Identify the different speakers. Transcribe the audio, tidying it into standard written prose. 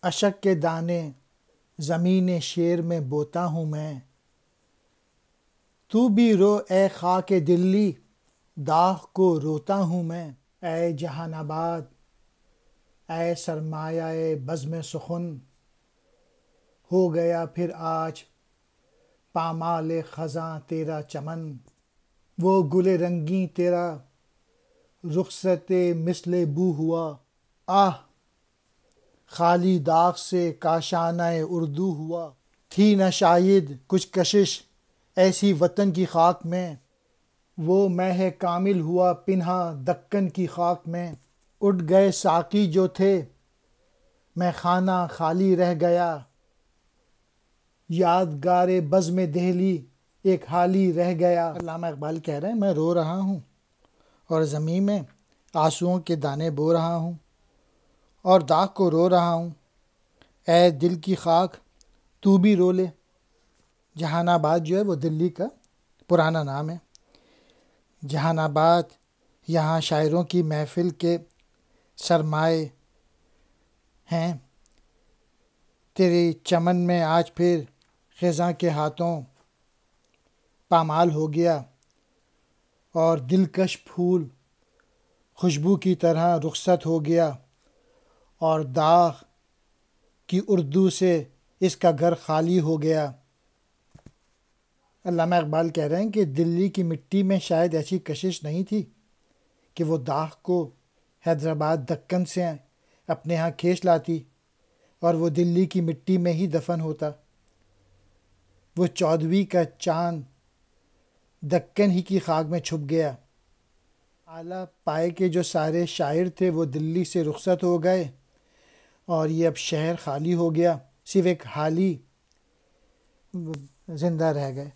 Speaker 1: اشک کے دانے زمین شیر میں بوتا ہوں میں، تو بھی رو اے خاک دلی، داغ کو روتا ہوں میں۔ اے جہان آباد، اے سرمایہ بزم سخن، ہو گیا پھر آج پامال خزاں تیرا چمن۔ وہ گل رنگیں تیرا رخصت مثل بو ہوا، آہ خالی داغ سے کاشانہ اردو ہوا۔ تھی نہ شاید کچھ کشش ایسی وطن کی خاک میں، وہ مہ کامل ہوا پنہاں دکن کی خاک میں۔ اٹھ گئے ساقی جو تھے، مے خانہ خالی رہ گیا، یادگار بزم دہلی ایک حالی رہ گیا۔ علامہ اقبال کہہ رہے ہیں میں رو رہا ہوں اور زمین میں آنسوؤں کے دانے بو رہا ہوں اور داغ کو رو رہا ہوں۔ اے دل کی خاک تو بھی رو لے۔ جہان آباد جو ہے وہ دلی کا پرانا نام ہے۔ جہان آباد یہاں شاعروں کی محفل کے سرمائے ہیں۔ تیری چمن میں آج پھر خزاں کے ہاتھوں پامال ہو گیا، اور دلکش پھول خوشبو کی طرح رخصت ہو گیا، اور داغ کی اردو سے اس کا گھر خالی ہو گیا۔ علامہ اقبال کہہ رہے ہیں کہ دلی کی مٹی میں شاید ایسی کشش نہیں تھی کہ وہ داغ کو حیدرآباد دکن سے اپنے ہاں کھینچ لاتی اور وہ دلی کی مٹی میں ہی دفن ہوتا۔ وہ 14ویں کا چاند دکن ہی کی خاک میں چھپ گیا۔ اعلیٰ پائے کے جو سارے شاعر تھے وہ دلی سے رخصت ہو گئے، اور یہ اب شہر خالی ہو گیا، صرف ایک حالی زندہ رہ گئے۔